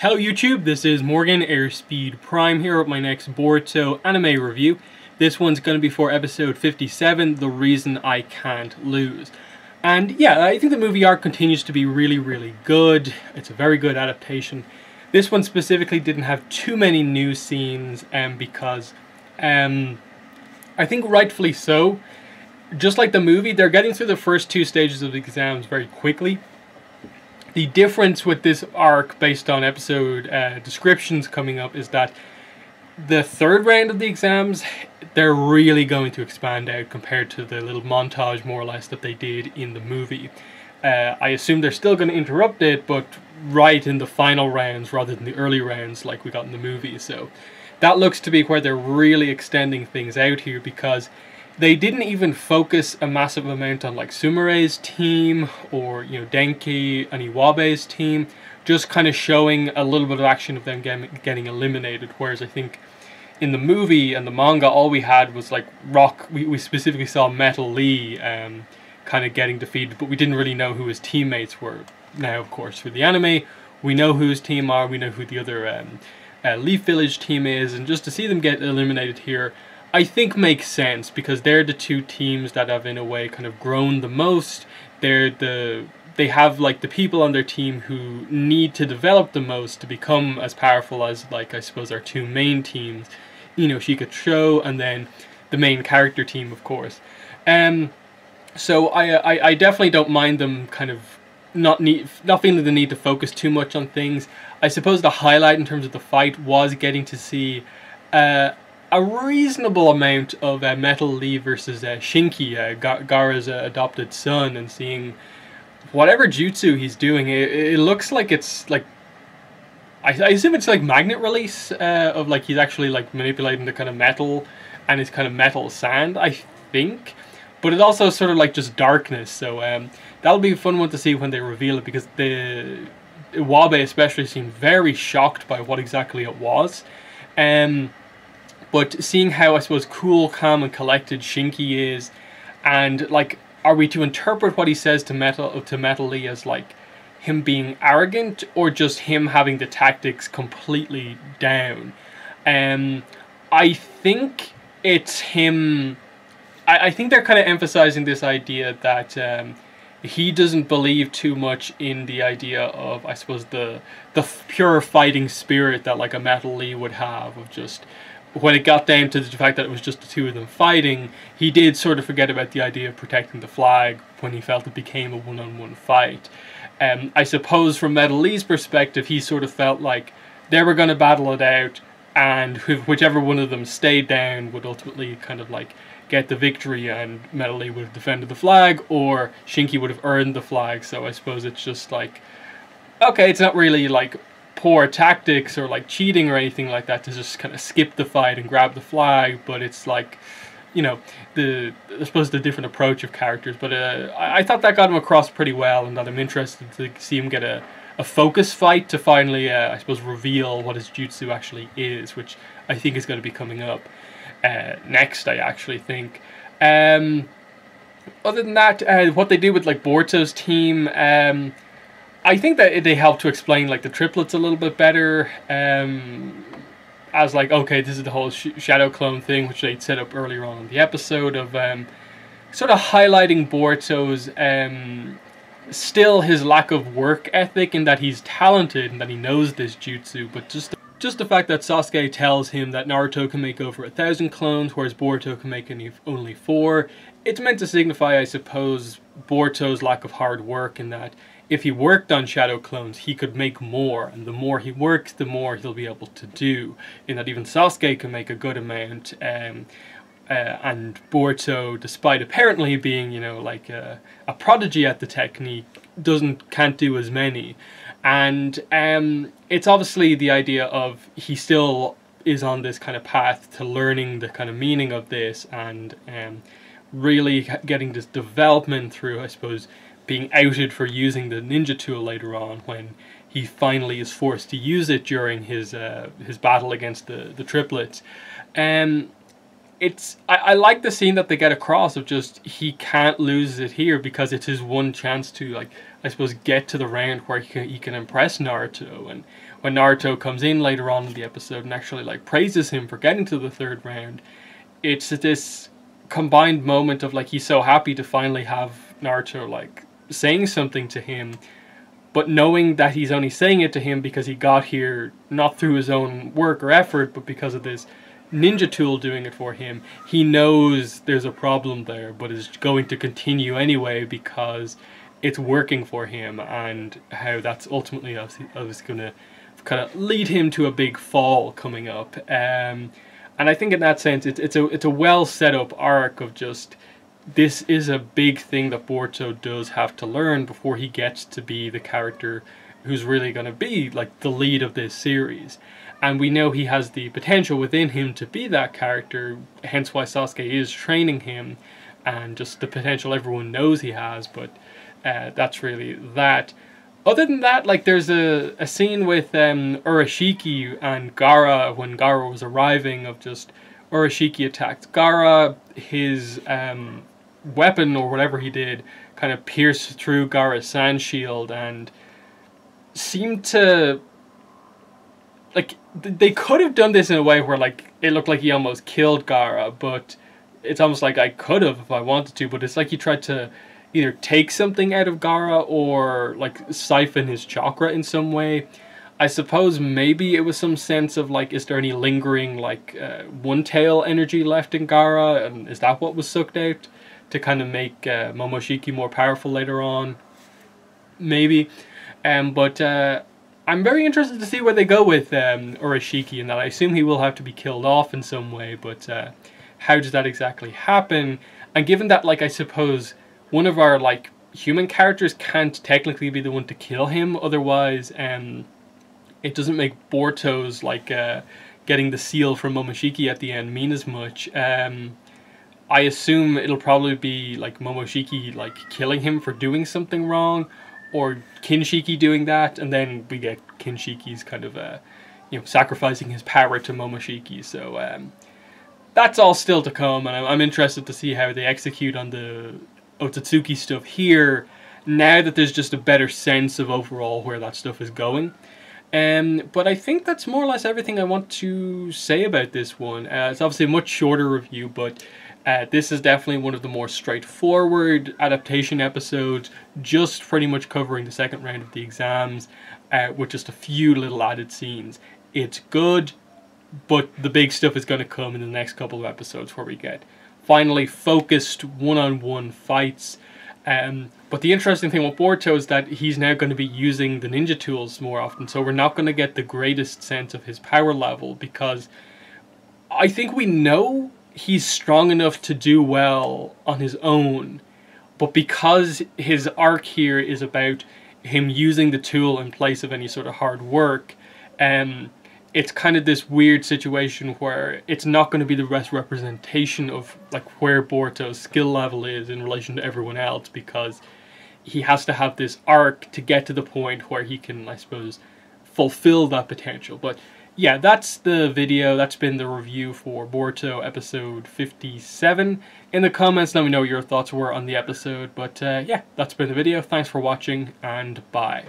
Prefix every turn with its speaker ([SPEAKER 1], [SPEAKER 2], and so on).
[SPEAKER 1] Hello YouTube, this is Morgan Airspeed Prime here with my next Boruto anime review. This one's going to be for episode 57, The Reason I Can't Lose. And yeah, I think the movie arc continues to be really good. It's a very good adaptation. This one specifically didn't have too many new scenes because I think rightfully so. Just like the movie, they're getting through the first two stages of the exams very quickly. The difference with this arc, based on episode descriptions coming up, is that the third round of the exams, they're really going to expand out compared to the little montage, more or less, that they did in the movie. I assume they're still going to interrupt it, but right in the final rounds rather than the early rounds like we got in the movie. So that looks to be where they're really extending things out here, because they didn't even focus a massive amount on like Sumire's team or, you know, Denki and Iwabe's team, just kind of showing a little bit of action of them getting eliminated. Whereas I think in the movie and the manga, all we had was like we specifically saw Metal Lee kind of getting defeated, but we didn't really know who his teammates were. Now, of course, for the anime, we know who his team are, we know who the other Leaf Village team is, and just to see them get eliminated here, I think makes sense, because they're the two teams that have in a way kind of grown the most. They have like the people on their team who need to develop the most to become as powerful as, like, I suppose our two main teams, you know, Shikacho and then the main character team, of course. So I definitely don't mind them kind of not feeling the need to focus too much on things. I suppose the highlight in terms of the fight was getting to see a reasonable amount of Metal Lee versus Shinky, Gaara's adopted son, and seeing whatever jutsu he's doing. It looks like it's like, I assume it's like magnet release of, like, he's actually like manipulating the kind of metal, and it's kind of metal sand, I think. But it's also sort of like just darkness, so that'll be a fun one to see when they reveal it, because the Iwabe especially seemed very shocked by what exactly it was. But seeing how, I suppose, cool, calm and collected Shinky is, and like, are we to interpret what he says to Metal Lee as like him being arrogant, or just him having the tactics completely down? I think it's him. I think they're kind of emphasizing this idea that he doesn't believe too much in the idea of, I suppose, the pure fighting spirit that like a Metal Lee would have, of just, when it got down to the fact that it was just the two of them fighting, he did sort of forget about the idea of protecting the flag when he felt it became a one-on-one fight. I suppose from Metal Lee's perspective, he sort of felt like they were going to battle it out, and whichever one of them stayed down would ultimately kind of like get the victory, and Metal Lee would have defended the flag, or Shinky would have earned the flag. So I suppose it's just like, okay, it's not really like poor tactics or like cheating or anything like that to just kind of skip the fight and grab the flag, but it's like, you know, I suppose the different approach of characters. But I thought that got him across pretty well, and that I'm interested to see him get a focus fight to finally, I suppose, reveal what his jutsu actually is, which I think is going to be coming up next, I actually think. Other than that, what they do with like Boruto's team, I think that they help to explain like the triplets a little bit better, as like, okay, this is the whole shadow clone thing, which they'd set up earlier on in the episode, of sort of highlighting Boruto's still his lack of work ethic, in that he's talented and that he knows this jutsu, but just the fact that Sasuke tells him that Naruto can make over 1,000 clones, whereas Boruto can make only 4. It's meant to signify, I suppose, Boruto's lack of hard work, in that if he worked on shadow clones, he could make more, and the more he works, the more he'll be able to do. In that even Sasuke can make a good amount, and Boruto, despite apparently being, you know, like a prodigy at the technique, can't do as many. And it's obviously the idea of he still is on this kind of path to learning the kind of meaning of this, and really getting this development through, I suppose, being outed for using the ninja tool later on, when he finally is forced to use it during his battle against the triplets. I like the scene that they get across of just, he can't lose it here, because it's his one chance to, like, I suppose, get to the round where he can impress Naruto. And when Naruto comes in later on in the episode and actually like praises him for getting to the third round, it's this combined moment of like he's so happy to finally have Naruto like saying something to him, but knowing that he's only saying it to him because he got here not through his own work or effort, but because of this ninja tool doing it for him. He knows there's a problem there, but is going to continue anyway because it's working for him, and how that's ultimately obviously going to kind of lead him to a big fall coming up. And I think in that sense, it's a well set up arc of just, this is a big thing that Boruto does have to learn before he gets to be the character who's really going to be like the lead of this series. And we know he has the potential within him to be that character, hence why Sasuke is training him, and just the potential everyone knows he has, but that's really that. Other than that, like, there's a scene with Urashiki and Gaara when Gaara was arriving, of just Urashiki attacked Gaara, his weapon or whatever he did kind of pierced through Gaara's sand shield and seemed to, like, they could have done this in a way where like it looked like he almost killed Gaara, but it's almost like I could have if I wanted to, but it's like he tried to either take something out of Gaara or like siphon his chakra in some way. I suppose maybe it was some sense of like, is there any lingering like one tail energy left in Gaara, and is that what was sucked out to kind of make Momo Cheeky more powerful later on? Maybe. But I'm very interested to see where they go with Urashiki, and that I assume he will have to be killed off in some way, but how does that exactly happen? And given that, like, I suppose one of our like human characters can't technically be the one to kill him, otherwise it doesn't make Boruto's like getting the seal from Momoshiki at the end mean as much. I assume it'll probably be like Momoshiki like killing him for doing something wrong, or Kinshiki doing that, and then we get Kinshiki's kind of sacrificing his power to Momoshiki. So that's all still to come, and I'm interested to see how they execute on the Otsutsuki stuff here, now that there's just a better sense of overall where that stuff is going. But I think that's more or less everything I want to say about this one. It's obviously a much shorter review, but this is definitely one of the more straightforward adaptation episodes, just pretty much covering the second round of the exams, with just a few little added scenes. It's good, but the big stuff is going to come in the next couple of episodes where we get finally focused one-on-one fights. But the interesting thing with Boruto is that he's now going to be using the ninja tools more often, so we're not going to get the greatest sense of his power level, because I think we know he's strong enough to do well on his own, but because his arc here is about him using the tool in place of any sort of hard work, it's kind of this weird situation where it's not going to be the best representation of like where Boruto's skill level is in relation to everyone else, because he has to have this arc to get to the point where he can, I suppose, fulfill that potential. But yeah, that's the video. That's been the review for Boruto episode 57. In the comments, let me know what your thoughts were on the episode. But yeah, that's been the video. Thanks for watching, and bye.